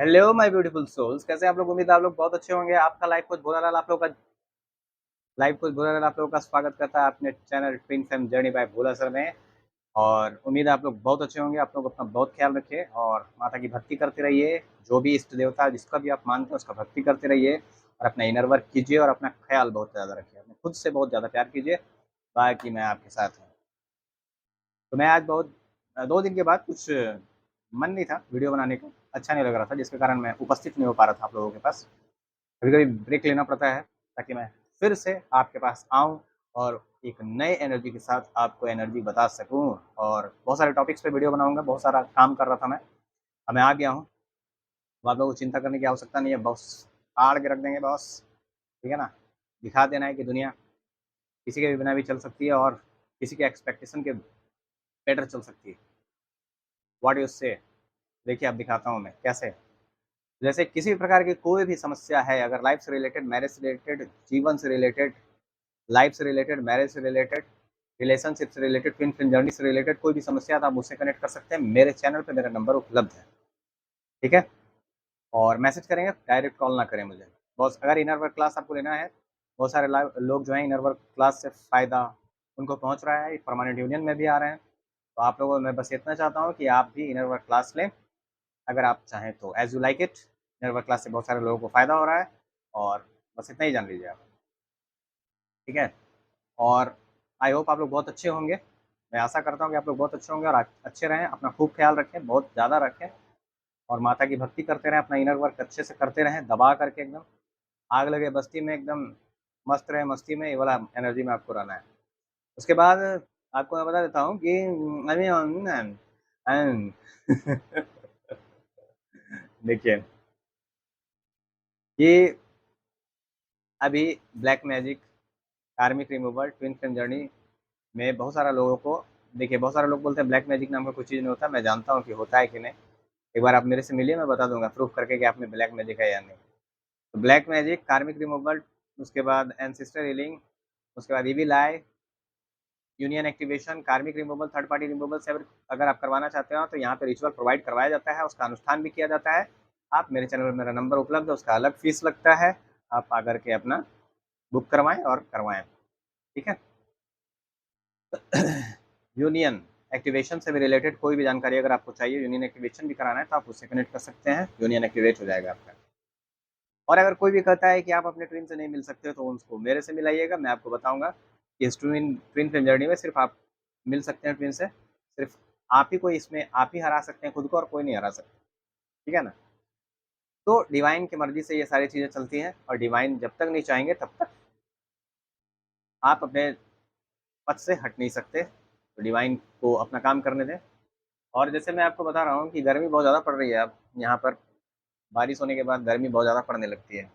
Hello my beautiful souls, कैसे आप लोग। उम्मीद है आप लोग बहुत अच्छे होंगे। आपका लाइफ कुछ बुरा रहा आप लोगों का स्वागत करता है अपने channel twin fame journey by Bhola sir में। और उम्मीद है आप लोग बहुत अच्छे होंगे। आप लोग अपना बहुत ख्याल रखिए और माता की भक्ति करते रहिए। जो भी इष्ट देवता जिसका भी आप मानते हैं उसका भक्ति करते रहिए और अपना इनर वर्क कीजिए और अपना ख्याल बहुत ज़्यादा रखिए। अपने खुद से बहुत ज़्यादा प्यार कीजिए। बाकी मैं आपके साथ हूँ। तो मैं आज बहुत 2 दिन के बाद कुछ मन नहीं था वीडियो बनाने का। अच्छा नहीं लग रहा था, जिसके कारण मैं उपस्थित नहीं हो पा रहा था आप लोगों के पास। कभी कभी ब्रेक लेना पड़ता है ताकि मैं फिर से आपके पास आऊं और एक नए एनर्जी के साथ आपको एनर्जी बता सकूं। और बहुत सारे टॉपिक्स पे वीडियो बनाऊंगा। बहुत सारा काम कर रहा था मैं, अब मैं आ गया हूं। अब आप लोगों को चिंता करने की आवश्यकता नहीं है। बॉस आड़ के रख देंगे बॉस, ठीक है ना। दिखा देना है कि दुनिया किसी के भी बिना भी चल सकती है और किसी के एक्सपेक्टेशन के बेटर चल सकती है। व्हाट यू से। देखिए अब दिखाता हूँ मैं कैसे। जैसे किसी भी प्रकार की कोई भी समस्या है, अगर लाइफ से रिलेटेड, मैरिज से रिलेटेड, जीवन से रिलेटेड, लाइफ से रिलेटेड, मैरिज से रिलेटेड, रिलेशनशिप से रिलेटेड, ट्विन फ्लेम जर्नी से रिलेटेड कोई भी समस्या है तो आप मुझसे कनेक्ट कर सकते हैं। मेरे चैनल पे मेरा नंबर उपलब्ध है, ठीक है। और मैसेज करेंगे, डायरेक्ट कॉल ना करें मुझे। बस अगर इनर वर्क क्लास आपको लेना है, बहुत सारे लोग जो हैं इनर वर्क क्लास से फ़ायदा उनको पहुंच रहा है, परमानेंट यूनियन में भी आ रहे हैं। तो आप लोगों को मैं बस इतना चाहता हूँ कि आप भी इनर वर्क क्लास लें अगर आप चाहें तो। As you like it. Inner work class से बहुत सारे लोगों को फ़ायदा हो रहा है और बस इतना ही जान लीजिए आप, ठीक है। और आई होप आप लोग बहुत अच्छे होंगे। मैं आशा करता हूँ कि आप लोग बहुत अच्छे होंगे और अच्छे रहें। अपना खूब ख्याल रखें, बहुत ज़्यादा रखें और माता की भक्ति करते रहें। अपना इनर वर्क अच्छे से करते रहें, दबा करके एकदम आग लगे बस्ती में, एकदम मस्त रहे मस्ती में। ये वाला एनर्जी में आपको रहना है। उसके बाद आपको मैं बता देता हूँ कि देखिए ये अभी ब्लैक मैजिक, कार्मिक रिमूवल, ट्विन फ्लेम जर्नी में बहुत सारा लोगों को, देखिए बहुत सारे लोग बोलते हैं ब्लैक मैजिक नाम का कुछ चीज़ नहीं होता। मैं जानता हूँ कि होता है कि नहीं। एक बार आप मेरे से मिलिए, मैं बता दूंगा प्रूफ करके कि आप में ब्लैक मैजिक है या नहीं। तो ब्लैक मैजिक, कार्मिक रिमूवल, उसके बाद एंसिस्टर हीलिंग, उसके बाद ईविल आई, यूनियन एक्टिवेशन, कार्मिक रिमूवल, थर्ड पार्टी रिमूवल से अगर आप करवाना चाहते हो तो यहाँ पे रिचुअल प्रोवाइड करवाया जाता है, उसका अनुष्ठान भी किया जाता है। आप मेरे चैनल पर, मेरा नंबर उपलब्ध है, उसका अलग फीस लगता है। आप आकर के अपना बुक करवाएं और करवाएं, ठीक है। यूनियन एक्टिवेशन से भी रिलेटेड कोई भी जानकारी अगर आपको चाहिए, यूनियन एक्टिवेशन भी कराना है तो आप उससे कनेक्ट कर सकते हैं। यूनियन एक्टिवेट हो जाएगा आपका। और अगर कोई भी कहता है कि आप अपने ट्विन से नहीं मिल सकते तो उसको मेरे से मिलाइएगा। मैं आपको बताऊंगा कि इस ट्विन ट्विन फ्लेम जर्नी में सिर्फ आप मिल सकते हैं ट्विन से। सिर्फ आप ही को इसमें आप ही हरा सकते हैं खुद को, और कोई नहीं हरा सकता, ठीक है ना। तो डिवाइन की मर्जी से ये सारी चीज़ें चलती हैं और डिवाइन जब तक नहीं चाहेंगे तब तक आप अपने पथ से हट नहीं सकते। तो डिवाइन को अपना काम करने दें। और जैसे मैं आपको बता रहा हूँ कि गर्मी बहुत ज़्यादा पड़ रही है अब यहाँ पर। बारिश होने के बाद गर्मी बहुत ज़्यादा पड़ने लगती है,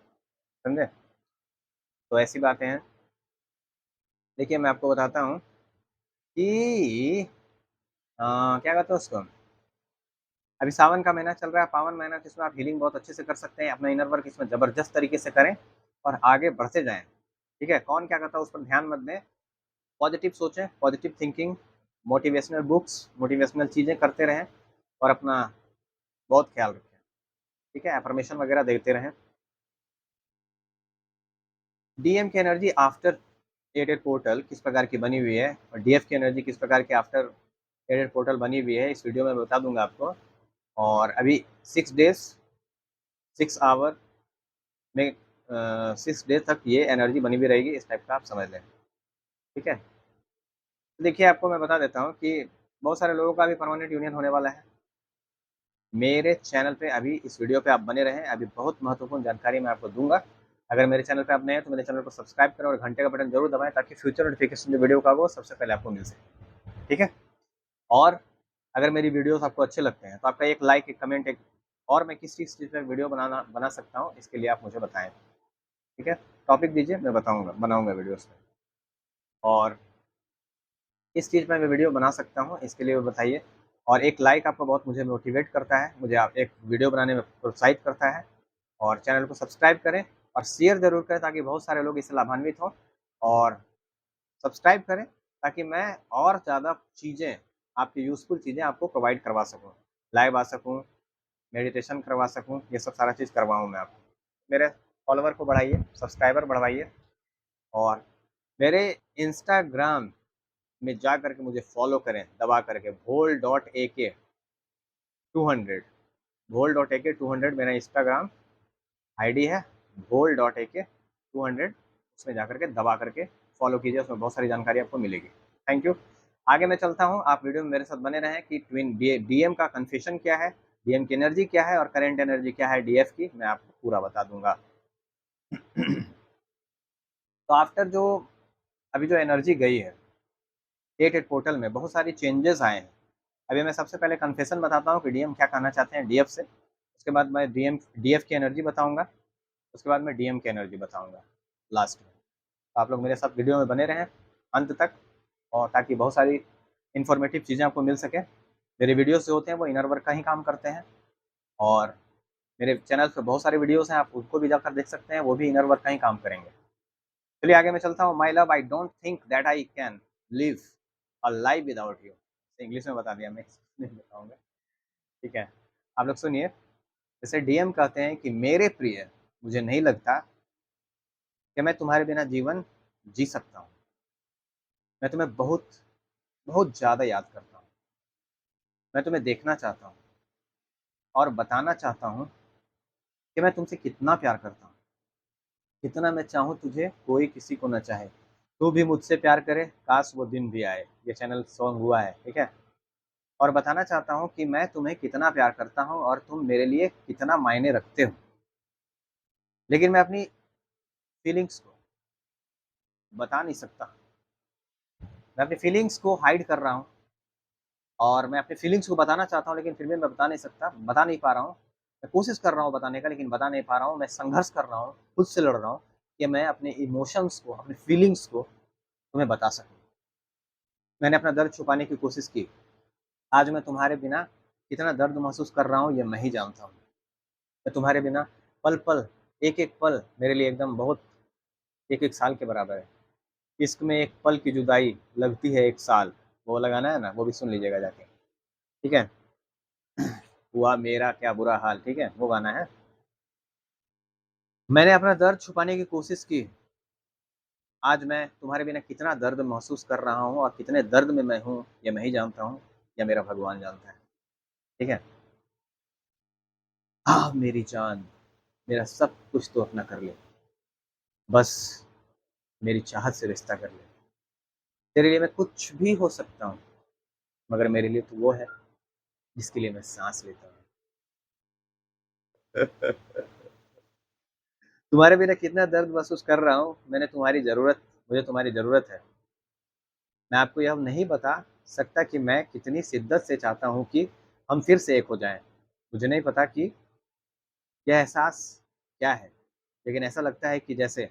समझे। तो ऐसी बातें हैं। देखिए मैं आपको बताता हूँ कि क्या कहते हैं उसको। अभी सावन का महीना चल रहा है, पावन महीना, जिसमें आप हीलिंग बहुत अच्छे से कर सकते हैं। अपना इनर वर्क इसमें ज़बरदस्त तरीके से करें और आगे बढ़ते जाएं, ठीक है। कौन क्या करता है उस पर ध्यान मत दें। पॉजिटिव सोचें, positive thinking, motivational books, motivational चीज़ें करते रहें और अपना बहुत ख्याल रखें, ठीक है। अफर्मेशन वगैरह देते रहें। डीएम की एनर्जी आफ्टर एडेड पोर्टल किस प्रकार की बनी हुई है और डीएफ की एनर्जी किस प्रकार की आफ्टर एडेड पोर्टल बनी हुई है, इस वीडियो में बता दूंगा आपको। और अभी 6 डेज 6 आवर में 6 डेज तक ये एनर्जी बनी हुई रहेगी, इस टाइप का आप समझ लें, ठीक है। तो देखिए आपको मैं बता देता हूँ कि बहुत सारे लोगों का भी परमानेंट यूनियन होने वाला है। मेरे चैनल पे अभी इस वीडियो पे आप बने रहें, अभी बहुत महत्वपूर्ण जानकारी मैं आपको दूंगा। अगर मेरे चैनल पे आप नए हैं तो मेरे चैनल को सब्सक्राइब करें और घंटे का बटन जरूर दबाएं ताकि फ्यूचर नोटिफिकेशन जो वीडियो का वो सबसे पहले आपको मिल सके, ठीक है। और अगर मेरी वीडियोस आपको अच्छे लगते हैं तो आपका एक लाइक, एक कमेंट, एक और मैं किस चीज़ पर वीडियो बना सकता हूँ इसके लिए आप मुझे बताएं, ठीक है। टॉपिक दीजिए, मैं बताऊँगा, बनाऊँगा वीडियोस में। और किस चीज़ पर मैं वीडियो बना सकता हूँ इसके लिए बताइए। और एक लाइक आपको बहुत मुझे मोटिवेट करता है, मुझे आप एक वीडियो बनाने में प्रोत्साहित करता है। और चैनल को सब्सक्राइब करें और शेयर ज़रूर करें ताकि बहुत सारे लोग इससे लाभान्वित हों। और सब्सक्राइब करें ताकि मैं और ज़्यादा चीज़ें, आपकी यूज़फुल चीज़ें आपको प्रोवाइड करवा सकूँ, लाइव आ सकूँ, मेडिटेशन करवा सकूँ, ये सब सारा चीज़ करवाऊँ मैं आपको। मेरे फॉलोवर को बढ़ाइए, सब्सक्राइबर बढ़वाइए और मेरे इंस्टाग्राम में जा करके मुझे फॉलो करें दबा करके भोल.ak200 भोल.ak200 मेरा इंस्टाग्राम आईडी है, भोल.ak200 उसमें जा करके दबा करके फॉलो कीजिए, उसमें बहुत सारी जानकारी आपको मिलेगी। Thank you. आगे मैं चलता हूँ, आप वीडियो में मेरे साथ बने रहें कि ट्विन डीएम का कन्फ्यूजन क्या है, डीएम की एनर्जी क्या है और करेंट एनर्जी क्या है डीएफ की, मैं आपको पूरा बता दूंगा। तो आफ्टर जो अभी जो एनर्जी गई है 8 पोर्टल में बहुत सारी चेंजेस आए हैं। अभी मैं सबसे पहले कन्फेशन बताता हूँ कि डीएम क्या कहना चाहते हैं डीएफ से, उसके बाद मैं डीएफ की एनर्जी बताऊंगा, उसके बाद मैं डीएम की एनर्जी बताऊंगा लास्ट में। तो आप लोग मेरे साथ वीडियो में बने रहें अंत तक, और ताकि बहुत सारी इन्फॉर्मेटिव चीज़ें आपको मिल सके। मेरे वीडियोस जो होते हैं वो इनर वर्क का ही काम करते हैं, और मेरे चैनल पे बहुत सारे वीडियोस हैं, आप उनको भी जाकर देख सकते हैं, वो भी इनर वर्क का ही काम करेंगे। चलिए आगे मैं चलता हूँ। My love, I don't think that I can live a life without you. English में बता दिया, मैं नहीं बताऊँगा, ठीक है। आप लोग सुनिए, जैसे डीएम कहते हैं कि मेरे प्रिय, मुझे नहीं लगता कि मैं तुम्हारे बिना जीवन जी सकता हूँ। मैं तुम्हें बहुत बहुत ज़्यादा याद करता हूँ। मैं तुम्हें देखना चाहता हूँ और बताना चाहता हूँ कि मैं तुमसे कितना प्यार करता हूँ। कितना मैं चाहूँ तुझे कोई किसी को न चाहे, तू भी मुझसे प्यार करे, काश वो दिन भी आए। ये चैनल सॉन्ग हुआ है, ठीक है। और बताना चाहता हूँ कि मैं तुम्हें कितना प्यार करता हूँ और तुम मेरे लिए कितना मायने रखते हो। लेकिन मैं अपनी फीलिंग्स को बता नहीं सकता। मैं अपनी फीलिंग्स को हाइड कर रहा हूँ, और मैं अपनी फीलिंग्स को बताना चाहता हूँ, लेकिन फिर भी मैं बता नहीं सकता, बता नहीं पा रहा हूँ। मैं कोशिश कर रहा हूँ बताने का, लेकिन बता नहीं पा रहा हूँ। मैं संघर्ष कर रहा हूँ, खुद से लड़ रहा हूँ कि मैं अपने इमोशंस को, अपनी फीलिंग्स को तुम्हें बता सकूँ। मैंने अपना दर्द छुपाने की कोशिश की। आज मैं तुम्हारे बिना कितना दर्द महसूस कर रहा हूँ ये मैं ही जानता हूँ। मैं तुम्हारे बिना पल पल, एक एक पल मेरे लिए एकदम बहुत, एक एक साल के बराबर है। इश्क में एक पल की जुदाई लगती है एक साल, वो लगाना है ना, वो भी सुन लीजिएगा जाके, ठीक है। हुआ मेरा क्या बुरा हाल, ठीक है, वो गाना है। मैंने अपना दर्द छुपाने की कोशिश की। आज मैं तुम्हारे बिना कितना दर्द महसूस कर रहा हूँ और कितने दर्द में मैं हूँ ये मैं ही जानता हूँ, या मेरा भगवान जानता है, ठीक है। हाँ मेरी जान, मेरा सब कुछ तो अपना कर ले, बस मेरी चाहत से रिश्ता कर ले। तेरे लिए मैं कुछ भी हो सकता हूँ, मगर मेरे लिए तू वो है जिसके लिए मैं सांस लेता हूँ। तुम्हारे बिना कितना दर्द महसूस कर रहा हूँ, मुझे तुम्हारी ज़रूरत है। मैं आपको यह नहीं बता सकता कि मैं कितनी शिद्दत से चाहता हूँ कि हम फिर से एक हो जाएँ। मुझे नहीं पता कि यह एहसास क्या है, लेकिन ऐसा लगता है कि जैसे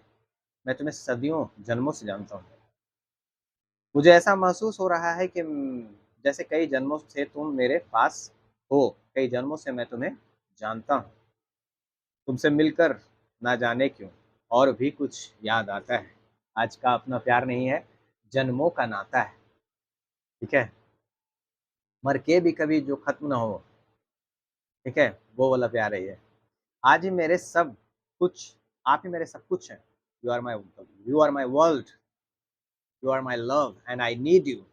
मैं तुम्हें सदियों जन्मों से जानता हूँ। मुझे ऐसा महसूस हो रहा है कि जैसे कई जन्मों से तुम मेरे पास हो, कई जन्मों से मैं तुम्हें जानता हूँ। तुमसे मिलकर ना जाने क्यों और भी कुछ याद आता है। आज का अपना प्यार नहीं है, जन्मों का नाता है, ठीक है। मर के भी कभी जो खत्म ना हो, ठीक है, वो वाला प्यार है ये। आज ही मेरे सब कुछ, आप ही मेरे सब कुछ हैं। You are my world, you are my love and I need you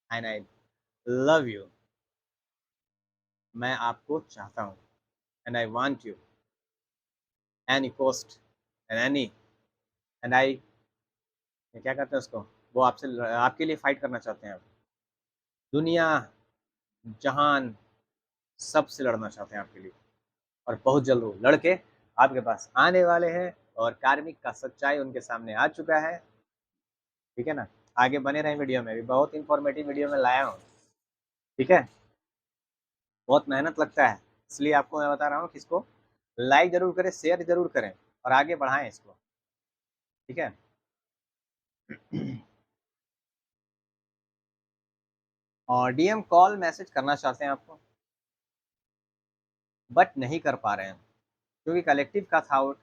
and I love you. मैं आपको चाहता हूँ and I want you any cost and any and I, क्या कहते हैं उसको, वो आपसे आपके लिए फाइट करना चाहते हैं। दुनिया जहान सबसे लड़ना चाहते हैं आपके लिए, और बहुत जल्द वो लड़के आपके पास आने वाले हैं, और कार्मिक का सच्चाई उनके सामने आ चुका है, ठीक है ना। आगे बने रहें, वीडियो में भी बहुत इंफॉर्मेटिव वीडियो में लाया हूँ, ठीक है। बहुत मेहनत लगता है, इसलिए आपको मैं बता रहा हूँ कि इसको लाइक जरूर करें, शेयर जरूर करें और आगे बढ़ाएं इसको, ठीक है। और डीएम कॉल मैसेज करना चाहते हैं आपको, बट नहीं कर पा रहे हैं क्योंकि कलेक्टिव का थॉट,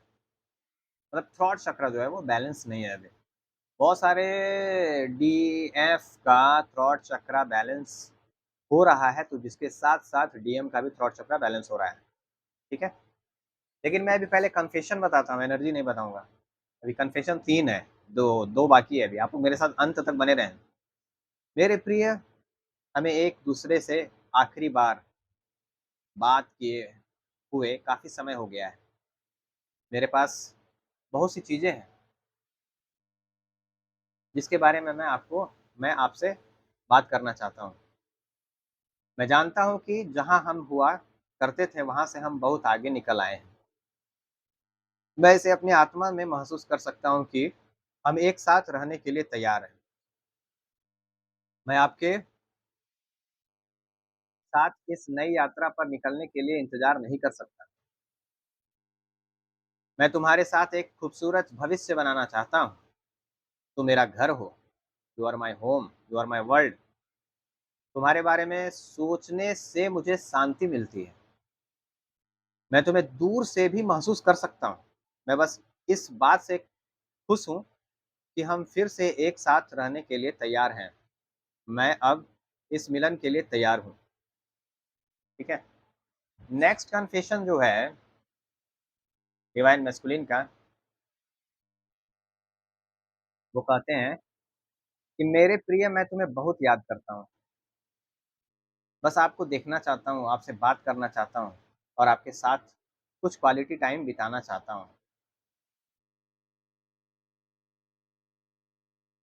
मतलब थॉट चक्र जो है वो बैलेंस नहीं है अभी। बहुत सारे डीएफ का थॉट चक्र बैलेंस हो रहा है, तो जिसके साथ साथ डीएम का भी थ्रॉट चक्रा बैलेंस हो रहा है। ठीक है, लेकिन मैं अभी पहले कन्फेशन बताता हूँ, एनर्जी नहीं बताऊंगा। अभी कन्फेशन 3 है, दो दो बाकी है। अभी आप लोग मेरे साथ अंत तक बने रहें। मेरे प्रिय, हमें एक दूसरे से आखिरी बार बात किए हुए काफी समय हो गया है। मेरे पास बहुत सी चीजें हैं जिसके बारे में मैं आपसे बात करना चाहता हूँ। मैं जानता हूँ कि जहाँ हम हुआ करते थे वहां से हम बहुत आगे निकल आए हैं। मैं इसे अपनी आत्मा में महसूस कर सकता हूँ कि हम एक साथ रहने के लिए तैयार हैं। मैं आपके साथ इस नई यात्रा पर निकलने के लिए इंतजार नहीं कर सकता। मैं तुम्हारे साथ एक खूबसूरत भविष्य बनाना चाहता हूँ। तुम मेरा घर हो, you are my home, you are my world. तुम्हारे बारे में सोचने से मुझे शांति मिलती है। मैं तुम्हें दूर से भी महसूस कर सकता हूँ। मैं बस इस बात से खुश हूँ कि हम फिर से एक साथ रहने के लिए तैयार हैं। मैं अब इस मिलन के लिए तैयार हूँ। ठीक है। नेक्स्ट कन्फेशन जो है डिवाइन मैस्कुलिन का, वो कहते हैं कि मेरे प्रिय, मैं तुम्हें बहुत याद करता हूँ। बस आपको देखना चाहता हूँ, आपसे बात करना चाहता हूँ और आपके साथ कुछ क्वालिटी टाइम बिताना चाहता हूँ।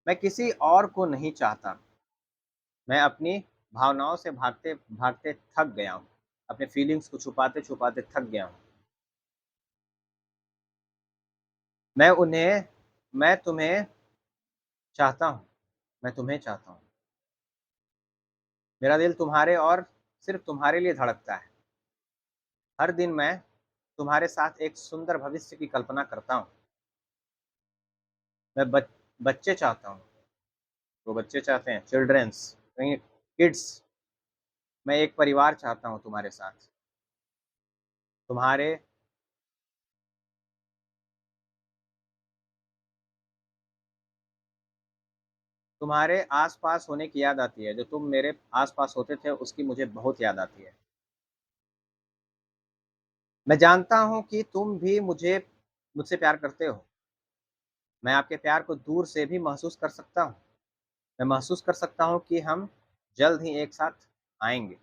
मैं किसी और को नहीं चाहता। मैं अपनी भावनाओं से भागते भागते थक गया हूँ। अपने फीलिंग्स को छुपाते छुपाते थक गया हूँ। मैं तुम्हें चाहता हूँ। मैं तुम्हें चाहता हूँ। मेरा दिल तुम्हारे और सिर्फ तुम्हारे लिए धड़कता है। हर दिन मैं तुम्हारे साथ एक सुंदर भविष्य की कल्पना करता हूँ। मैं बच्चे चाहता हूँ। वो बच्चे चाहते हैं, चिल्ड्रंस, किड्स। मैं एक परिवार चाहता हूँ तुम्हारे साथ। तुम्हारे तुम्हारे आस-पास होने की याद आती है। जो तुम मेरे आस-पास होते थे उसकी मुझे बहुत याद आती है। मैं जानता हूँ कि तुम भी मुझसे प्यार करते हो। मैं आपके प्यार को दूर से भी महसूस कर सकता हूँ। मैं महसूस कर सकता हूँ कि हम जल्द ही एक साथ आएँगे।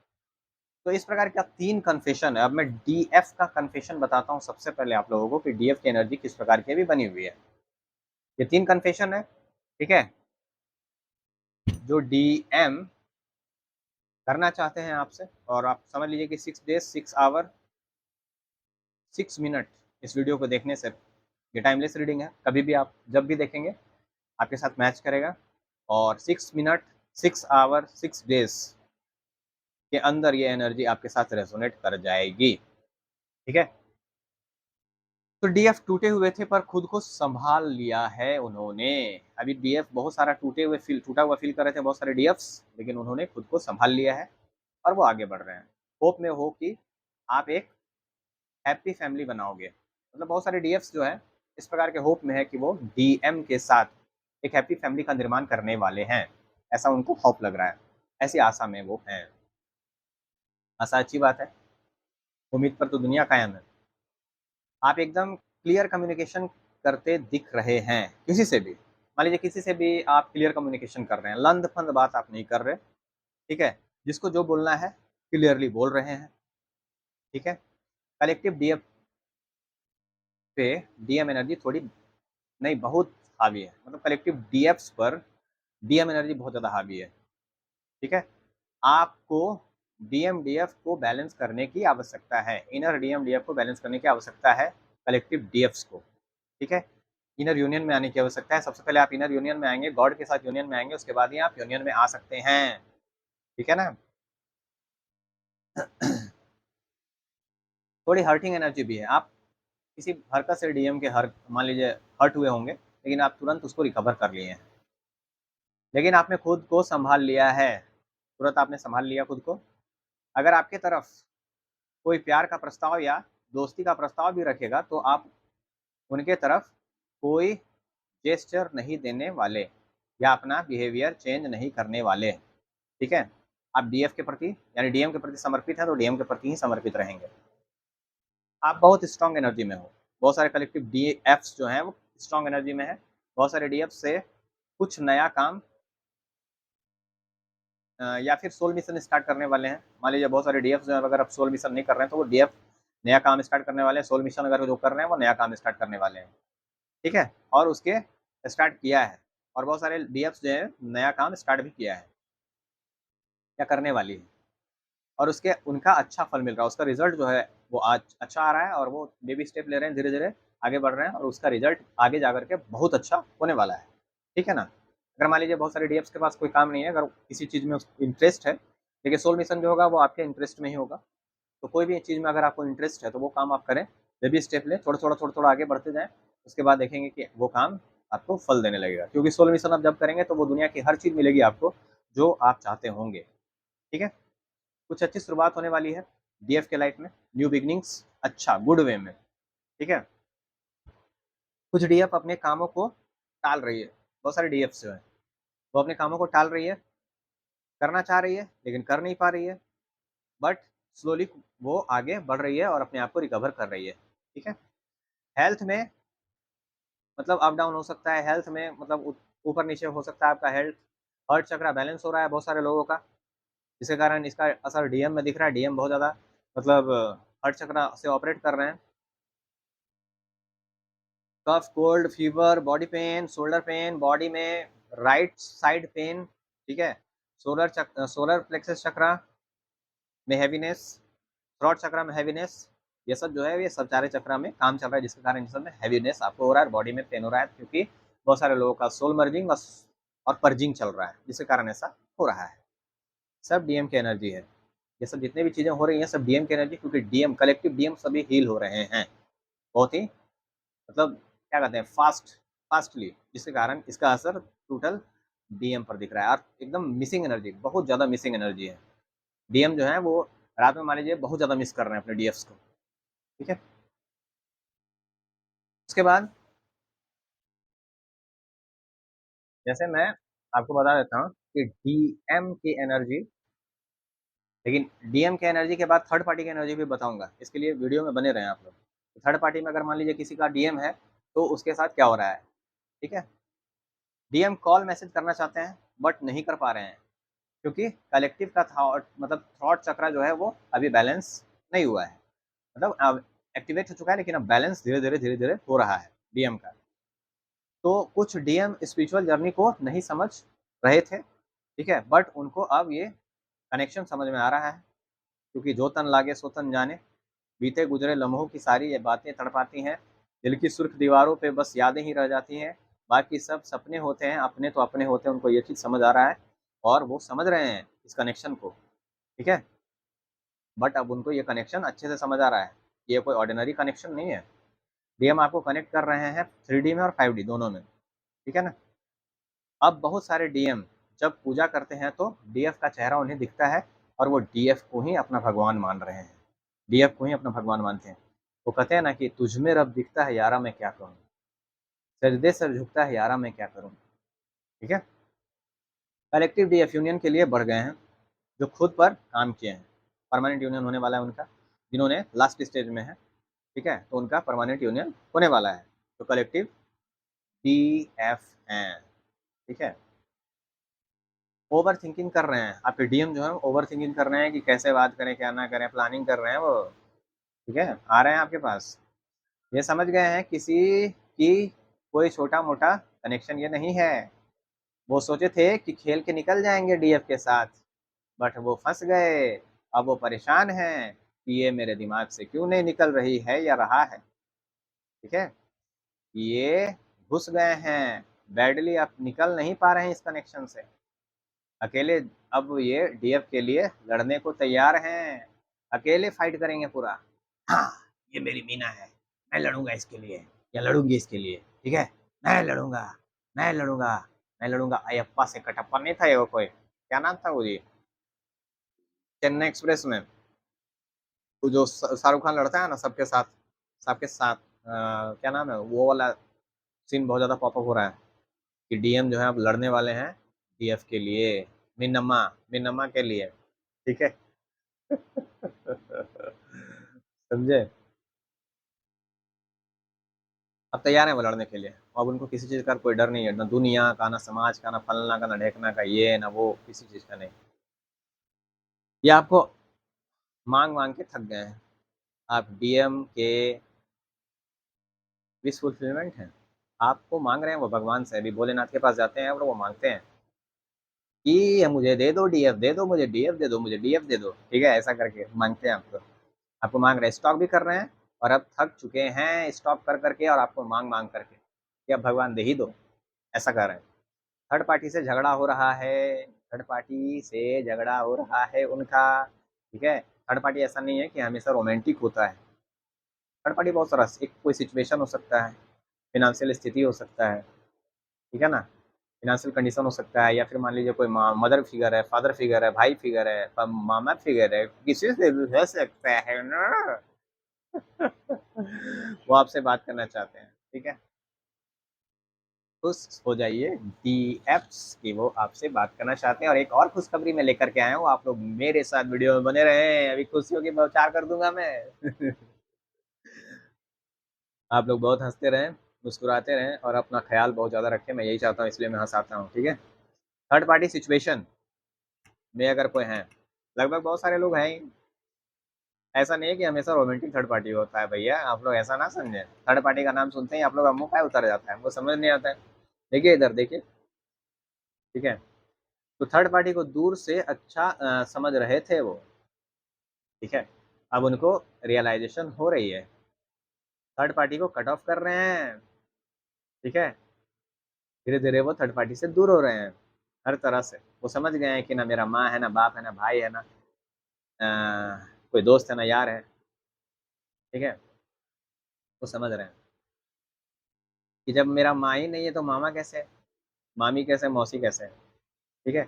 तो इस प्रकार का 3 कन्फेशन है। अब मैं डीएफ का कन्फेशन बताता हूँ सबसे पहले आप लोगों को कि डीएफ की एनर्जी किस प्रकार की अभी बनी हुई है। ये 3 कन्फेशन है, ठीक है? जो डीएम करना चाहते हैं आपसे, और आप समझ लीजिए कि 6 डेज़, 6 आवर, 6 मिनट इस वीडियो को देखने से, ये टाइमलेस रीडिंग है, कभी भी आप जब भी देखेंगे आपके साथ मैच करेगा। और 6 मिनट, 6 आवर, 6 डेज़ के अंदर ये एनर्जी आपके साथ रेजोनेट कर जाएगी। ठीक है? तो डीएफ टूटे हुए थे पर खुद को संभाल लिया है उन्होंने। अभी डीएफ बहुत सारा टूटा हुआ फील कर रहे थे, बहुत सारे डीएफ्स, लेकिन उन्होंने खुद को संभाल लिया है और वो आगे बढ़ रहे हैं। होप में हो कि आप एक हैप्पी फैमिली बनाओगे। मतलब बहुत सारे डीएफ्स जो है इस प्रकार के होप में है कि वो डीएम के साथ एक हैप्पी फैमिली का निर्माण करने वाले हैं। ऐसा उनको होप लग रहा है, ऐसी आशा में वो हैं। आशा अच्छी बात है, उम्मीद पर तो दुनिया कायम है। आप एकदम क्लियर कम्युनिकेशन करते दिख रहे हैं किसी से भी। मान लीजिए किसी से भी आप क्लियर कम्युनिकेशन कर रहे हैं, लंद फंद बात आप नहीं कर रहे। ठीक है, जिसको जो बोलना है क्लियरली बोल रहे हैं। ठीक है। कलेक्टिव डीएफ पे डीएम एनर्जी थोड़ी नहीं, बहुत हावी है। मतलब कलेक्टिव डीएफ्स पर डीएम एनर्जी बहुत ज़्यादा हावी है। ठीक है। आपको डीएम डीएफ को बैलेंस करने की आवश्यकता है। इनर डीएम डीएफ को बैलेंस करने की आवश्यकता है, कलेक्टिव डीएफ्स को। ठीक है। इनर यूनियन में आने की आवश्यकता है। सबसे पहले आप इनर यूनियन में आएंगे, गॉड के साथ यूनियन में आएंगे, उसके बाद ही आप यूनियन में आ सकते हैं। ठीक है ना। थोड़ी हर्टिंग एनर्जी भी है। आप किसी हरकत से डीएम के हर मान लीजिए हर्ट हुए होंगे, लेकिन आप तुरंत उसको रिकवर कर लिए हैं। लेकिन आपने खुद को संभाल लिया है, तुरंत आपने संभाल लिया खुद को। अगर आपके तरफ कोई प्यार का प्रस्ताव या दोस्ती का प्रस्ताव भी रखेगा तो आप उनके तरफ कोई जेस्चर नहीं देने वाले या अपना बिहेवियर चेंज नहीं करने वाले। ठीक है। आप डीएफ के प्रति यानी डीएम के प्रति समर्पित हैं तो डीएम के प्रति ही समर्पित रहेंगे। आप बहुत स्ट्रांग एनर्जी में हो, बहुत सारे कलेक्टिव डीएफ्स जो हैं वो स्ट्रांग एनर्जी में है, बहुत सारे डीएफ से कुछ नया काम या फिर सोल मिशन स्टार्ट करने वाले हैं। मान लीजिए बहुत सारे डीएफ जो हैं, अगर आप सोल मिशन नहीं कर रहे हैं तो वो डीएफ नया काम स्टार्ट करने वाले हैं, सोल मिशन अगर जो कर रहे हैं वो नया काम स्टार्ट करने वाले हैं, ठीक है, और उसके स्टार्ट किया है, और बहुत सारे डीएफ जो है नया काम स्टार्ट भी किया है या करने वाली है, और उसके उनका अच्छा फल मिल रहा है, उसका रिजल्ट जो है वो आज अच्छा आ रहा है, और वो बेबी स्टेप ले रहे हैं, धीरे धीरे आगे बढ़ रहे हैं, और उसका रिजल्ट आगे जा करके बहुत अच्छा होने वाला है, ठीक है ना। अगर मान लीजिए बहुत सारे डीएफ्स के पास कोई काम नहीं है, अगर किसी चीज़ में इंटरेस्ट है, देखिए सोल मिशन जो होगा वो आपके इंटरेस्ट में ही होगा, तो कोई भी चीज़ में अगर आपको इंटरेस्ट है तो वो काम आप करें, बेबी स्टेप लें, थोड़ा-थोड़ा आगे बढ़ते जाएँ, उसके बाद देखेंगे कि वो काम आपको फल देने लगेगा, क्योंकि सोल मिशन आप जब करेंगे तो वो दुनिया की हर चीज़ मिलेगी आपको, जो आप चाहते होंगे, ठीक है। कुछ अच्छी शुरुआत होने वाली है डीएफ के लाइफ में, न्यू बिगनिंग्स, अच्छा गुड वे में, ठीक है। कुछ डीएफ अपने कामों को टाल रही है, बहुत सारे डीएफ जो है वो अपने कामों को टाल रही है, करना चाह रही है लेकिन कर नहीं पा रही है, बट स्लोली वो आगे बढ़ रही है और अपने आप को रिकवर कर रही है, ठीक है। हेल्थ में मतलब अप डाउन हो सकता है, हेल्थ में मतलब ऊपर नीचे हो सकता है आपका हेल्थ, हर्ट चक्रा बैलेंस हो रहा है बहुत सारे लोगों का, जिसके कारण इसका असर डीएम में दिख रहा है, डीएम बहुत ज़्यादा मतलब हर्ट चक्रा से ऑपरेट कर रहे हैं। Cough, cold, fever, body pain, shoulder pain, body में राइट साइड पेन, ठीक है, सोलर प्लेक्सस चक्रा में हैवीनेस, थ्रॉट चक्रा में हैवीनेस, ये सब जो है ये सब चारे चक्रा में काम चल रहा है, जिसके कारण इन सब में हैवीनेस आपको हो रहा है, बॉडी में पेन हो रहा है, क्योंकि बहुत सारे लोगों का सोल मर्जिंग और पर्जिंग चल रहा है, जिसके कारण ऐसा हो रहा है। सब डीएम की एनर्जी है, ये सब जितने भी चीज़ें हो रही हैं सब डीएम की एनर्जी, क्योंकि डीएम कलेक्टिव डीएम सभी हील हो रहे हैं बहुत ही मतलब क्या कहते हैं फास्टली, जिसके कारण इसका असर टोटल डीएम पर दिख रहा है, और एकदम मिसिंग एनर्जी, बहुत ज़्यादा मिसिंग एनर्जी है। डीएम जो है वो रात में मान लीजिए बहुत ज़्यादा मिस कर रहे हैं अपने डीएफ्स को, ठीक है। उसके बाद जैसे मैं आपको बता देता हूँ कि डीएम की एनर्जी, लेकिन डीएम के एनर्जी के बाद थर्ड पार्टी की एनर्जी भी बताऊंगा, इसके लिए वीडियो में बने रहें आप लोग। थर्ड पार्टी में अगर मान लीजिए किसी का डीएम है तो उसके साथ क्या हो रहा है, ठीक है। डीएम कॉल मैसेज करना चाहते हैं बट नहीं कर पा रहे हैं, क्योंकि कलेक्टिव का थॉट मतलब थॉट चक्रा जो है वो अभी बैलेंस नहीं हुआ है, मतलब अब एक्टिवेट हो चुका है लेकिन अब बैलेंस धीरे धीरे हो रहा है डीएम का। तो कुछ डीएम स्पिरिचुअल जर्नी को नहीं समझ रहे थे, ठीक है, बट उनको अब ये कनेक्शन समझ में आ रहा है, क्योंकि जो तन लागे सो तन जाने, बीते गुजरे लम्हों की सारी ये बातें तड़पाती हैं, दिल की सुर्ख दीवारों पे बस यादें ही रह जाती हैं, बाकी सब सपने होते हैं, अपने तो अपने होते हैं, उनको ये चीज़ समझ आ रहा है और वो समझ रहे हैं इस कनेक्शन को, ठीक है। बट अब उनको ये कनेक्शन अच्छे से समझ आ रहा है, ये कोई ऑर्डिनरी कनेक्शन नहीं है, डीएम आपको कनेक्ट कर रहे हैं 3D में और 5D दोनों में, ठीक है ना। अब बहुत सारे डीएम जब पूजा करते हैं तो डीएफ का चेहरा उन्हें दिखता है और वो डीएफ को ही अपना भगवान मान रहे हैं, डीएफ को ही अपना भगवान मानते हैं। वो कहते हैं ना कि तुझ में रब दिखता है यारा मैं क्या करूँ, सजदे सर झुकता है यारा मैं क्या करूँ, ठीक है। कलेक्टिव डीएफ यूनियन के लिए बढ़ गए हैं, जो खुद पर काम किए हैं, परमानेंट यूनियन होने वाला है उनका, जिन्होंने लास्ट स्टेज में है, ठीक है, तो उनका परमानेंट यूनियन होने वाला है, तो कलेक्टिव डीएफ हैं, ठीक है। ओवर थिंकिंग कर रहे हैं आपके डीएम जो है ओवर थिंकिंग कर रहे हैं कि कैसे बात करें क्या ना करें, प्लानिंग कर रहे हैं वो, ठीक है, आ रहे हैं आपके पास, ये समझ गए हैं किसी की कोई छोटा मोटा कनेक्शन ये नहीं है। वो सोचे थे कि खेल के निकल जाएंगे डीएफ के साथ, बट वो फंस गए, अब वो परेशान हैं कि ये मेरे दिमाग से क्यों नहीं निकल रही है या रहा है, ठीक है। ये घुस गए हैं बैडली, अब निकल नहीं पा रहे हैं इस कनेक्शन से अकेले, अब ये डीएफ के लिए लड़ने को तैयार हैं, अकेले फाइट करेंगे पूरा, हाँ ये मेरी मीना है, मैं लड़ूंगा इसके लिए या लड़ूंगी इसके लिए, ठीक है, मैं लड़ूंगा, मैं लड़ूंगा, मैं लड़ूंगा अयप्पा से कटप्पा नहीं था ये, वो कोई क्या नाम था वो जी, चेन्नई एक्सप्रेस में वो जो शाहरुख खान लड़ता है ना सबके साथ क्या नाम है वो वाला सीन बहुत ज़्यादा पॉपअप हो रहा है कि डीएम जो है अब लड़ने वाले हैं डीएफ के लिए, मिन्नमा मिन्नमा के लिए, ठीक है। समझे? अब तैयार हैं वो लड़ने के लिए। अब उनको किसी चीज़ का कोई डर नहीं है, ना दुनिया का, ना समाज का, ना फलना का, ना ढेकना का, ये ना वो, किसी चीज़ का नहीं। ये आपको मांग के थक गए हैं। आप डीएम के विश फुलफिलमेंट हैं। आपको मांग रहे हैं वो भगवान से, अभी भोलेनाथ के पास जाते हैं और वो मांगते हैं कि ये मुझे दे दो डीएफ, दे दो मुझे डीएफ, दे दो मुझे डीएफ, दे दो, ठीक है, ऐसा करके मांगते हैं आपको। आपको मांग रहे हैं, स्टॉक भी कर रहे हैं और अब थक चुके हैं स्टॉक कर करके और आपको मांग मांग करके कि अब भगवान दे ही दो, ऐसा कर रहे हैं। थर्ड पार्टी से झगड़ा हो रहा है, थर्ड पार्टी से झगड़ा हो रहा है उनका, ठीक है। थर्ड पार्टी ऐसा नहीं है कि हमेशा रोमांटिक होता है। थर्ड पार्टी बहुत सारा, एक कोई सिचुएशन हो सकता है, फिनेंशियल स्थिति हो सकता है, ठीक है ना, फिनेंशियल कंडीशन हो सकता है, या फिर मान लीजिए कोई मदर फिगर है, फादर फिगर है, भाई फिगर है, मामा फिगर है, किसी से भी हो सकता है ना। वो आपसे बात करना चाहते हैं, ठीक है। खुश हो जाइए डीएफ्स की वो आपसे बात करना चाहते हैं। और एक और खुशखबरी मैं लेकर के आया हूँ, आप लोग मेरे साथ वीडियो में बने रहे, अभी खुशियों की बौछार कर दूंगा मैं। आप लोग बहुत हंसते रहें, मुस्कुराते रहें और अपना ख्याल बहुत ज़्यादा रखें, मैं यही चाहता हूँ, इसलिए मैं हंसाता हूँ, ठीक है। थर्ड पार्टी सिचुएशन में अगर कोई है, लगभग बहुत सारे लोग हैं ही, ऐसा नहीं है कि हमेशा रोमांटिक थर्ड पार्टी होता है भैया, आप लोग ऐसा ना समझें। थर्ड पार्टी का नाम सुनते ही आप लोग का मुंह क्या उतर जाता है, वो समझ नहीं आता है। देखिए इधर देखिए, ठीक है। तो थर्ड पार्टी को दूर से अच्छा समझ रहे थे वो, ठीक है। अब उनको रियलाइजेशन हो रही है, थर्ड पार्टी को कट ऑफ कर रहे हैं, ठीक है। धीरे धीरे वो थर्ड पार्टी से दूर हो रहे हैं हर तरह से। वो समझ गए हैं कि ना मेरा माँ है, ना बाप है, ना भाई है, ना कोई दोस्त है, ना यार है, ठीक है। वो समझ रहे हैं कि जब मेरा माँ ही नहीं है तो मामा कैसे है, मामी कैसे, मौसी कैसे है, ठीक है।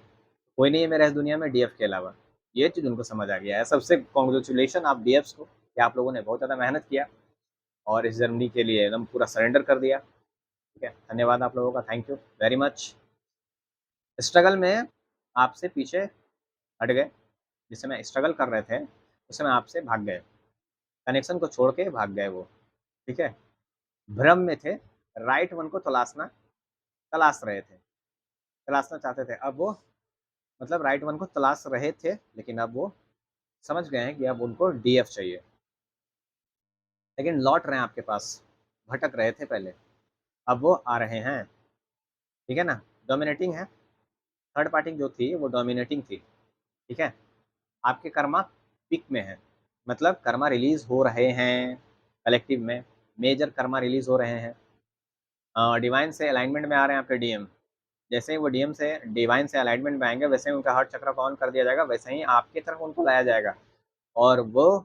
कोई नहीं है मेरा इस दुनिया में डीएफ के अलावा। ये चीज़ उनको समझ आ गया है। सबसे कॉन्ग्रेचुलेशन आप डीएफ्स को कि आप लोगों ने बहुत ज़्यादा मेहनत किया और इस जर्नी के लिए एकदम पूरा सरेंडर कर दिया, ठीक है। धन्यवाद आप लोगों का, thank you very much. Struggle में आपसे पीछे हट गए, जिस समय स्ट्रगल कर रहे थे उस समय आपसे भाग गए, कनेक्शन को छोड़ के भाग गए वो, ठीक है। भ्रम में थे, राइट वन को तलाश रहे थे, तलाशना चाहते थे। अब वो मतलब राइट वन को तलाश रहे थे, लेकिन अब वो समझ गए हैं कि अब उनको डीएफ चाहिए, लेकिन लौट रहे हैं आपके पास, भटक रहे थे पहले, अब वो आ रहे हैं, ठीक है ना। डोमिनेटिंग है, थर्ड पार्टी जो थी वो डोमिनेटिंग थी, ठीक है। आपके कर्मा पिक में है, मतलब कर्मा रिलीज हो रहे हैं कलेक्टिव में, मेजर कर्मा रिलीज हो रहे हैं। डिवाइन से अलाइनमेंट में आ रहे हैं आपके डीएम। जैसे ही वो डीएम से डिवाइन से अलाइनमेंट में आएंगे, वैसे ही उनका हार्ट चक्र को ऑन कर दिया जाएगा, वैसे ही आपकी तरफ उनको लाया जाएगा और वो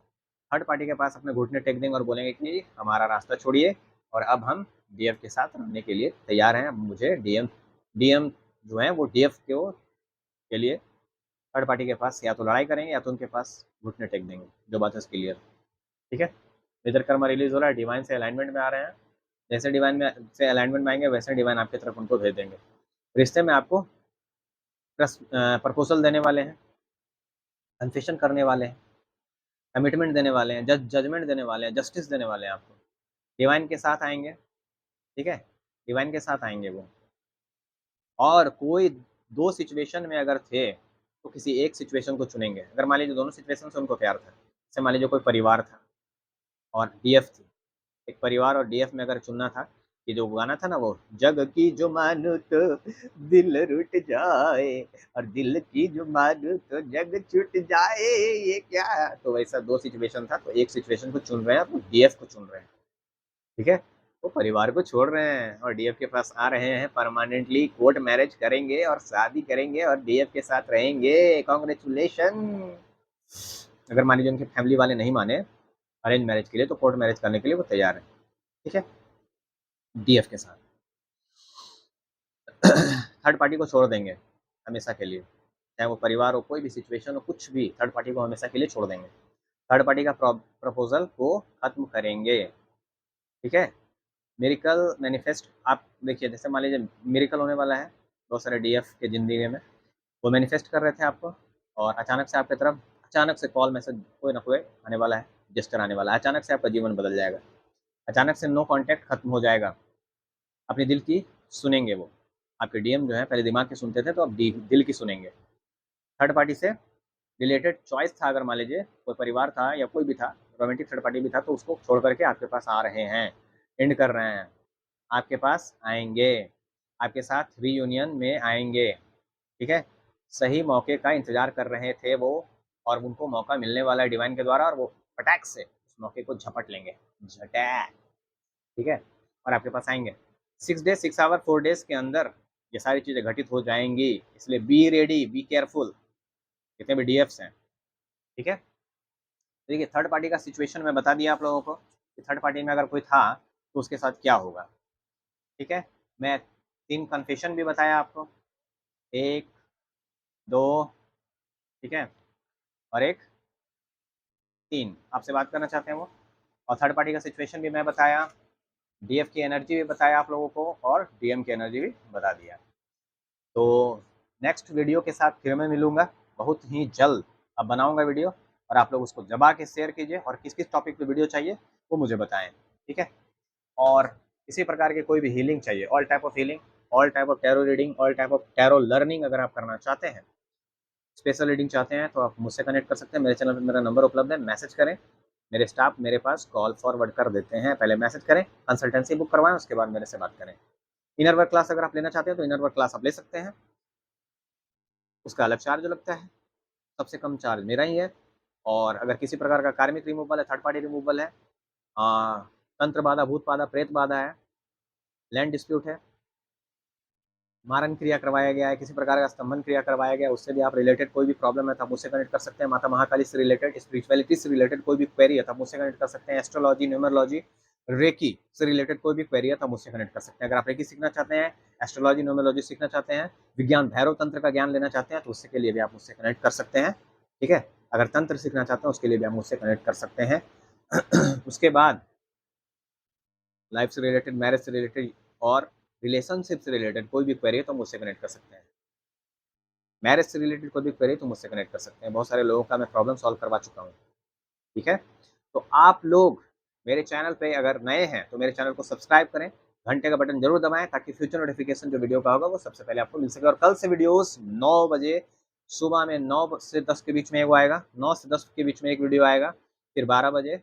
थर्ड पार्टी के पास अपने घुटने टेक देंगे और बोलेंगे कि हमारा रास्ता छोड़िए और अब हम डीएफ के साथ रहने के लिए तैयार हैं। अब मुझे डीएम डीएम जो है वो डीएफ के लिए थर्ड पार्टी के पास या तो लड़ाई करेंगे या तो उनके पास घुटने टेक देंगे। जो बात है क्लियर, ठीक है। मेजर कर्मा रिलीज हो रहा है, डिवाइन से अलाइनमेंट में आ रहे हैं, जैसे डिवाइन में से अलाइनमेंट में आएंगे वैसे डिवाइन आपकी तरफ उनको भेज देंगे। रिश्ते में आपको प्रपोजल देने वाले हैं, कन्फेशन करने वाले हैं, कमिटमेंट देने वाले हैं, जजमेंट देने वाले हैं, जस्टिस देने वाले हैं आपको। डिवाइन के साथ आएंगे, ठीक है, डिवाइन के साथ आएंगे वो। और कोई दो सिचुएशन में अगर थे तो किसी एक सिचुएशन को चुनेंगे। अगर मान लीजिए दोनों सिचुएशन से उनको प्यार था, जैसे मान लीजिए कोई परिवार था और डीएफ थी, एक परिवार और डीएफ में अगर चुनना था, कि जो गाना था ना वो, जग की जो मानो तो दिल रुट जाए और दिल की जो मानो तो जग छूट जाए, ये क्या, तो वैसा दो सिचुएशन था, तो एक सिचुएशन को चुन रहे हैं तो डीएफ को चुन रहे हैं, ठीक है। वो परिवार को छोड़ रहे हैं और डीएफ के पास आ रहे हैं, परमानेंटली कोर्ट मैरिज करेंगे और शादी करेंगे और डीएफ के साथ रहेंगे। कॉन्ग्रेचुलेशन। अगर मान लीजिए उनके फैमिली वाले नहीं माने अरेंज मैरिज के लिए, तो कोर्ट मैरिज करने के लिए वो तैयार है, ठीक है, डीएफ के साथ। थर्ड पार्टी को छोड़ देंगे हमेशा के लिए, चाहे वो परिवार हो, कोई भी सिचुएशन हो, कुछ भी, थर्ड पार्टी को हमेशा के लिए छोड़ देंगे। थर्ड पार्टी का प्रपोजल को खत्म करेंगे, ठीक है। मिरेकल मैनिफेस्ट, आप देखिए, जैसे मान लीजिए मिरेकल होने वाला है बहुत सारे डीएफ के जिंदगी में, वो मैनिफेस्ट कर रहे थे आपको, और अचानक से आपकी तरफ अचानक से कॉल मैसेज कोई ना कोई आने वाला है, जेस्चर आने वाला है, अचानक से आपका जीवन बदल जाएगा, अचानक से नो कॉन्टैक्ट खत्म हो जाएगा, अपने दिल की सुनेंगे वो। आपके डीएम जो है पहले दिमाग की सुनते थे, तो अब दिल की सुनेंगे। थर्ड पार्टी से रिलेटेड चॉइस था, अगर मान लीजिए कोई परिवार था या कोई भी था, रोमांटिक थर्ड पार्टी भी था, तो उसको छोड़ करके आपके पास आ रहे हैं, एंड कर रहे हैं, आपके पास आएंगे, आपके साथ रीयूनियन में आएंगे। ठीक है, सही मौके का इंतजार कर रहे थे वो, और उनको मौका मिलने वाला है डिवाइन के द्वारा, और वो फटाक से उस मौके को झपट लेंगे, झटैक। ठीक है, और आपके पास आएंगे 6 डेज 6 आवर 4 डेज के अंदर ये सारी चीज़ें घटित हो जाएंगी। इसलिए बी रेडी, बी केयरफुल, जितने भी डीएफ्स हैं। ठीक है, देखिए थर्ड पार्टी का सिचुएशन मैं बता दिया आप लोगों को कि थर्ड पार्टी में अगर कोई था तो उसके साथ क्या होगा। ठीक है, मैं 3 कन्फेशन भी बताया आपको, 1, 2, ठीक है, और एक 3 आपसे बात करना चाहते हैं वो, और थर्ड पार्टी का सिचुएशन भी मैं बताया, डीएफ की एनर्जी भी बताया आप लोगों को, और डीएम की एनर्जी भी बता दिया। तो नेक्स्ट वीडियो के साथ फिर मैं मिलूंगा बहुत ही जल्द। अब बनाऊंगा वीडियो, और आप लोग उसको दबा के शेयर कीजिए, और किस किस टॉपिक पे वीडियो चाहिए वो मुझे बताएं। ठीक है, और किसी प्रकार की कोई भी हीलिंग चाहिए, all type of healing, all type of tarot reading, all type of tarot learning अगर आप करना चाहते हैं, स्पेशल रीडिंग चाहते हैं, तो आप मुझसे कनेक्ट कर सकते हैं। मेरे चैनल पर मेरा नंबर उपलब्ध है, मैसेज करें, मेरे स्टाफ मेरे पास कॉल फॉरवर्ड कर देते हैं। पहले मैसेज करें, कंसल्टेंसी बुक करवाएं, उसके बाद मेरे से बात करें। इनर वर्क क्लास अगर आप लेना चाहते हैं तो इनर वर्क क्लास आप ले सकते हैं, उसका अलग चार्ज लगता है, सबसे कम चार्ज मेरा ही है। और अगर किसी प्रकार का कार्मिक रिमूवल है, थर्ड पार्टी रिमूवल है, तंत्र बाधा, भूत बाधा, प्रेत बाधा है, लैंड डिस्प्यूट है, मारन क्रिया करवाया गया है, किसी प्रकार का स्तंभन क्रिया करवाया गया है, उससे भी आप रिलेटेड कोई भी प्रॉब्लम है तो आप मुझसे कनेक्ट कर सकते हैं। माता महाकाली से रिलेटेड, स्पिरिचुअलिटी से रिलेटेड कोई भी क्वेरी है तो आप मुझसे कनेक्ट कर सकते हैं। एस्ट्रोलॉजी, न्यूमरोलॉजी, रेकी से रिलेटेड कोई भी क्वेरी है तो आप मुझसे कनेक्ट कर सकते हैं। अगर आप रेकी सीखना चाहते हैं, एस्ट्रोलॉजी, न्यूमरोलॉजी सीखना चाहते हैं, विज्ञान भैरव तंत्र का ज्ञान लेना चाहते हैं, तो उसके लिए भी आप मुझसे कनेक्ट कर सकते हैं। ठीक है, अगर तंत्र सीखना चाहते हैं उसके लिए भी आप मुझसे कनेक्ट कर सकते हैं। उसके बाद लाइफ से रिलेटेड, मैरिज से रिलेटेड, और रिलेशनशिप से रिलेटेड कोई भी क्वेरी है तो मुझसे कनेक्ट कर सकते हैं। मैरिज से रिलेटेड कोई भी क्वेरी तो मुझसे कनेक्ट कर सकते हैं। बहुत सारे लोगों का मैं प्रॉब्लम सॉल्व करवा चुका हूँ। ठीक है, तो आप लोग मेरे चैनल पे अगर नए हैं तो मेरे चैनल को सब्सक्राइब करें, घंटे का बटन जरूर दबाएं, ताकि फ्यूचर नोटिफिकेशन जो वीडियो का होगा वो सबसे पहले आपको मिल सके। और कल से वीडियोस 9 बजे सुबह में, 9 से 10 के बीच में एक आएगा, 9 से 10 के बीच में एक वीडियो आएगा, फिर 12 बजे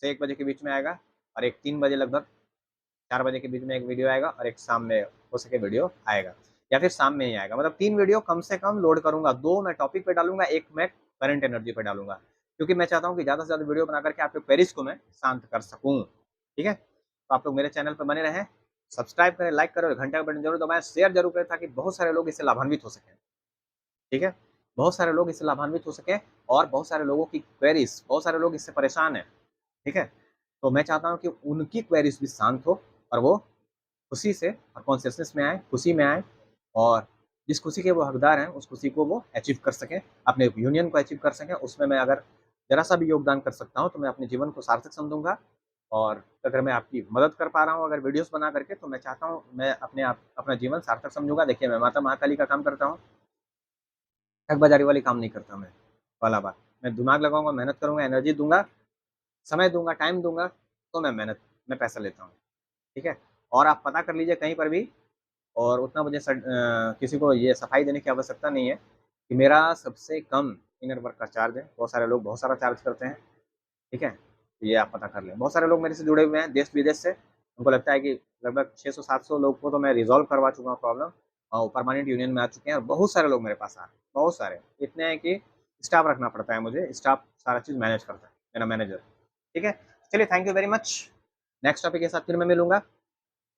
से 1 बजे के बीच में आएगा, और एक 3 बजे लगभग 4 बजे के बीच में एक वीडियो आएगा, और एक शाम में हो सके वीडियो आएगा, या फिर शाम में ही आएगा। मतलब 3 वीडियो कम से कम लोड करूंगा, 2 मैं टॉपिक पे डालूंगा, एक मैं करंट एनर्जी पे डालूंगा, क्योंकि मैं चाहता हूँ कि ज़्यादा से ज़्यादा वीडियो बना करके आपके क्वेरीज को मैं शांत कर सकूँ। ठीक है, तो आप लोग मेरे चैनल पर बने रहें, सब्सक्राइब करें, लाइक करें, और घंटे का बटन जरूर दबाएं, शेयर जरूर करें, ताकि बहुत सारे लोग इससे लाभान्वित हो सकें। ठीक है, बहुत सारे लोग इससे लाभान्वित हो सके, और बहुत सारे लोगों की क्वेरीज, बहुत सारे लोग इससे परेशान हैं। ठीक है, तो मैं चाहता हूँ कि उनकी क्वेरीज भी शांत हो, और वो खुशी से और कॉन्शियसनेस में आए, खुशी में आए, और जिस खुशी के वो हकदार हैं उस खुशी को वो अचीव कर सकें, अपने यूनियन को अचीव कर सकें। उसमें मैं अगर जरा सा भी योगदान कर सकता हूँ तो मैं अपने जीवन को सार्थक समझूंगा। और अगर मैं आपकी मदद कर पा रहा हूँ अगर वीडियोस बना करके, तो मैं चाहता हूँ मैं अपने आप अपना जीवन सार्थक समझूंगा। देखिए, मैं माता महाकाली का काम करता हूँ, ठग बाजारी वाली काम नहीं करता मैं, वाला बात। मैं दिमाग लगाऊंगा, मेहनत करूंगा, एनर्जी दूंगा, समय दूंगा, टाइम दूंगा, तो मैं मेहनत में पैसा लेता हूँ। ठीक है, और आप पता कर लीजिए कहीं पर भी, और उतना मुझे किसी को ये सफाई देने की आवश्यकता नहीं है कि मेरा सबसे कम इनर वर्क का चार्ज है। बहुत सारे लोग बहुत सारा चार्ज करते हैं। ठीक है, तो ये आप पता कर लें। बहुत सारे लोग मेरे से जुड़े हुए हैं देश विदेश से, उनको लगता है कि लगभग 600-700 लोग को तो मैं रिजॉल्व करवा चुका हूँ प्रॉब्लम, और परमानेंट यूनियन में आ चुके हैं। और बहुत सारे लोग मेरे पास आ रहे हैं, बहुत सारे, इतने हैं कि स्टाफ रखना पड़ता है मुझे, स्टाफ सारा चीज़ मैनेज करता है, मेरा मैनेजर। ठीक है, चलिए, thank you very much. Next topic के साथ फिर मैं मिलूंगा,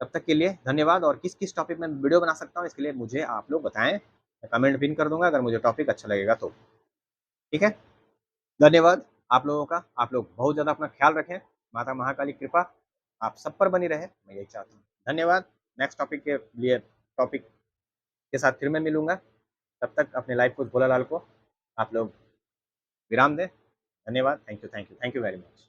तब तक के लिए धन्यवाद। और किस किस टॉपिक में वीडियो बना सकता हूँ इसके लिए मुझे आप लोग बताएं, मैं कमेंट पिन कर दूंगा अगर मुझे टॉपिक अच्छा लगेगा तो। ठीक है, धन्यवाद आप लोगों का। आप लोग बहुत ज़्यादा अपना ख्याल रखें, माता महाकाली कृपा आप सब पर बनी रहे, मैं यही चाहता हूँ। धन्यवाद। नेक्स्ट टॉपिक के लिए, टॉपिक के साथ फिर मैं मिलूंगा, तब तक अपने लाइफ को, भोला लाल को आप लोग विराम दें। धन्यवाद, thank you, thank you, thank you very much.